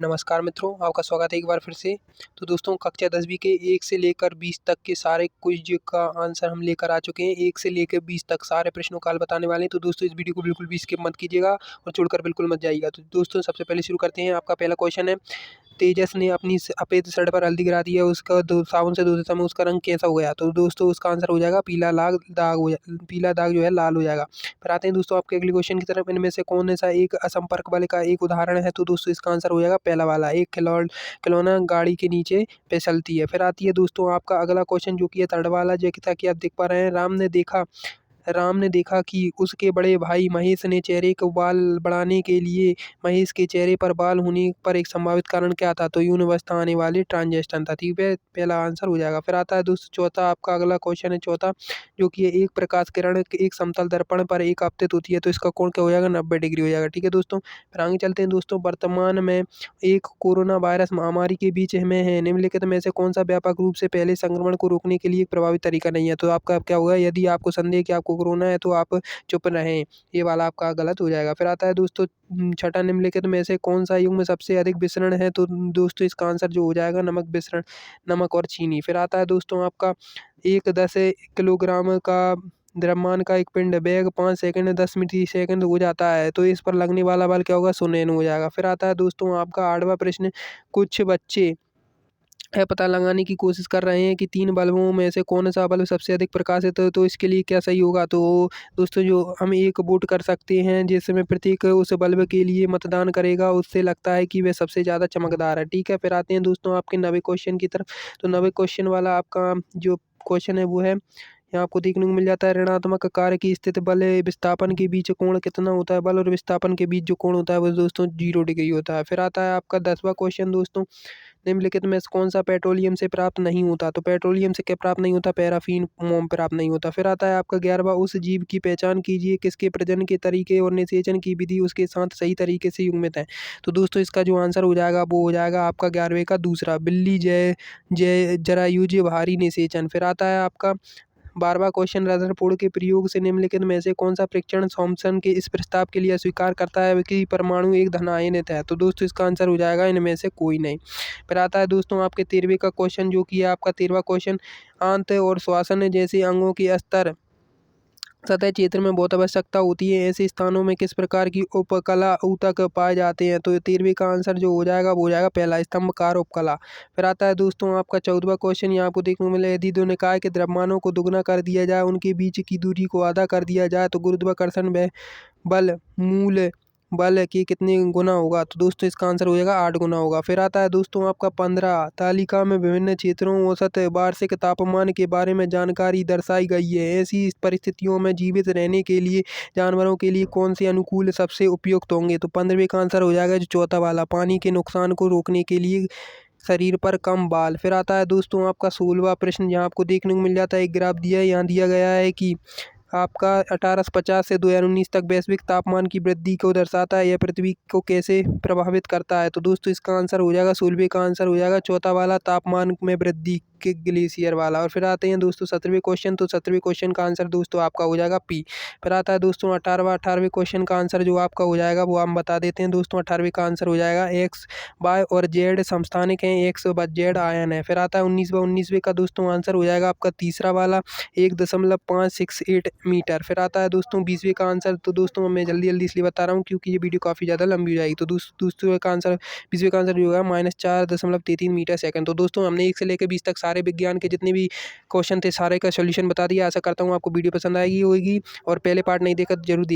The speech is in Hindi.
नमस्कार मित्रों, आपका स्वागत है एक बार फिर से। तो दोस्तों कक्षा 10वीं के 1 से लेकर 20 तक के सारे क्विज का आंसर हम लेकर आ चुके हैं। 1 से लेकर 20 तक सारे प्रश्नों का हल बताने वाले हैं। तो दोस्तों इस वीडियो को बिल्कुल भी स्किप मत कीजिएगा और छोड़कर बिल्कुल मत जाइएगा। तो दोस्तों सबसे पहले शुरू करते हैं। आपका पहला क्वेश्चन है, तेजस ने अपनी सफ़ेद शर्ट पर हल्दी गिरा दी है, उसका साबुन से धोते समय उसका रंग कैसा हो गया? तो दोस्तों उसका आंसर हो जाएगा पीला दाग जो है लाल हो जाएगा। फिर आते हैं दोस्तों आपके अगले क्वेश्चन की तरफ। इनमें से कौन सा एक असंपर्क बल का एक उदाहरण है? तो दोस्तों इसका आंसर हो जाएगा पहला वाला, एक खिलौना गाड़ी के नीचे फिसलती है। फिर आती है दोस्तों आपका अगला क्वेश्चन जो कि है थर्ड वाला, जैसा कि आप देख पा रहे हैं। राम ने देखा कि उसके बड़े भाई महेश ने चेहरे को बाल बढ़ाने के लिए महेश के चेहरे पर बाल होने पर एक संभावित कारण क्या था? तो यूं अवस्था आने वाली ट्रांजेक्शन था। ठीक है, पहला आंसर हो जाएगा। फिर आता है दोस्तों चौथा, आपका अगला क्वेश्चन है चौथा, जो कि एक प्रकाश किरण एक समतल दर्पण पर एक आपतित होती है, तो इसका कोण क्या हो जाएगा? 90 डिग्री हो जाएगा। ठीक है दोस्तों, फिर आगे चलते हैं दोस्तों। वर्तमान में एक कोरोना वायरस महामारी के बीच में है, निम्नलिखित में से कौन सा व्यापक रूप से पहले संक्रमण को रोकने के लिए एक प्रभावी तरीका नहीं है? तो आपका क्या होगा? यदि आपको संदेह कि आपको कोरोना है तो आप चुप रहें, ये वाला आपका गलत हो जाएगा। फिर आता है दोस्तों छठा, निम्नलिखित में से कौन सा युग में सबसे अधिक विसरण है? तो दोस्तों इसका आंसर जो हो जाएगा नमक विसरण, नमक और चीनी। फिर आता है दोस्तों आपका 10 किलोग्राम का द्रव्यमान का एक पिंड वेग 5 सेकंड 10 मिली सेकंड हो जाता है, तो इस पर लगने वाला बल क्या होगा? 100 N हो जाएगा। फिर आता है दोस्तों आपका 8वां प्रश्न, कुछ बच्चे यह पता लगाने की कोशिश कर रहे हैं कि 3 बल्बों में से कौन सा बल्ब सबसे अधिक प्रकाशित है, तो इसके लिए क्या सही होगा? तो दोस्तों जो हम एक वोट कर सकते हैं जिसमें प्रत्येक उस बल्ब के लिए मतदान करेगा, उससे लगता है कि वह सबसे ज़्यादा चमकदार है। ठीक है, फिर आते हैं दोस्तों आपके 90 क्वेश्चन की तरफ। तो 90 क्वेश्चन वाला आपका जो क्वेश्चन है वो है, यहाँ आपको देखने को मिल जाता है, ऋणात्मक कार्य की स्थिति बल विस्थापन के बीच कोण कितना होता है? बल और विस्थापन के बीच जो कोण होता है वो दोस्तों 0 डिग्री होता है। फिर आता है आपका 10वां क्वेश्चन दोस्तों, निम्नलिखित में से कौन सा पेट्रोलियम से प्राप्त नहीं होता? तो पेट्रोलियम से क्या प्राप्त नहीं होता? पैराफीन, मोम प्राप्त नहीं होता। फिर आता है आपका 11वां, उस जीव की पहचान कीजिए किसके प्रजनन के तरीके और निषेचन की विधि उसके साथ सही तरीके से युग्मित है। तो दोस्तों इसका जो आंसर हो जाएगा वो हो जाएगा आपका 11वें का दूसरा, बिल्ली जय जय जरायुज भारी निषेचन। फिर आता है आपका 12वां क्वेश्चन, रदरफोर्ड के प्रयोग से निम्नलिखित में से कौन सा परीक्षण थॉम्सन के इस प्रस्ताव के लिए अस्वीकार करता है कि परमाणु एक धन आयनित है? तो दोस्तों इसका आंसर हो जाएगा इनमें से कोई नहीं। फिर आता है दोस्तों आपके 13वें का क्वेश्चन जो कि है आपका 13वां क्वेश्चन, आंत और श्वसन जैसे अंगों के स्तर सतह क्षेत्र में बहुत आवश्यकता होती है, ऐसे स्थानों में किस प्रकार की उपकला ऊतक पाए जाते हैं? तो 13वीं का आंसर जो हो जाएगा वो हो जाएगा पहला, स्तंभकार उपकला। फिर आता है दोस्तों आपका 14वां क्वेश्चन, यहाँ आपको देखने को मिले, यदि दो निकाय के द्रव्यमानों को दुगना कर दिया जाए, उनके बीच की दूरी को आधा कर दिया जाए, तो गुरुत्वाकर्षण बल मूल बल के कितने गुना होगा? तो दोस्तों इसका आंसर हो जाएगा 8 गुना होगा। फिर आता है दोस्तों आपका 15, तालिका में विभिन्न क्षेत्रों औसत वार्षिक तापमान के बारे में जानकारी दर्शाई गई है, ऐसी परिस्थितियों में जीवित रहने के लिए जानवरों के लिए कौन से अनुकूल सबसे उपयुक्त होंगे? तो 15वें का आंसर हो जाएगा जो चौथा वाला, पानी के नुकसान को रोकने के लिए शरीर पर कम बाल। फिर आता है दोस्तों आपका 16वां प्रश्न, जहाँ आपको देखने को मिल जाता है, एक ग्राफ दिया है, यहाँ दिया गया है कि आपका 1850 से 2019 तक वैश्विक तापमान की वृद्धि को दर्शाता है, यह पृथ्वी को कैसे प्रभावित करता है? तो दोस्तों इसका आंसर हो जाएगा 16वें का आंसर हो जाएगा चौथा वाला, तापमान में वृद्धि के ग्लेशियर वाला। और फिर आते हैं दोस्तों 17वें क्वेश्चन, तो 17वें क्वेश्चन का आंसर दोस्तों आपका हो जाएगा पी। फिर आता है दोस्तों 18वें क्वेश्चन का आंसर जो आपका हो जाएगा वो हम बता देते हैं दोस्तों। 18वें का आंसर हो जाएगा एक्स वाई और जेड समस्थानिक हैं, एक्स व जेड आयन है। फिर आता है 19वें का दोस्तों आंसर हो जाएगा आपका तीसरा वाला, 1.568 मीटर। फिर आता है दोस्तों 20वें का आंसर, तो दोस्तों मैं जल्दी जल्दी इसलिए बता रहा हूँ क्योंकि ये वीडियो काफ़ी ज़्यादा लंबी हो जाएगी। तो दोस्तों का आंसर 20वें का आंसर जो होगा -4.33 मीटर सेकंड। तो दोस्तों हमने 1 से लेकर 20 तक सारे विज्ञान के जितने भी क्वेश्चन थे सारे का सोल्यूशन बता दिया। आशा करता हूँ आपको वीडियो पसंद आएगी होगी, और पहले पार्ट नहीं देखा तो जरूर देखिए।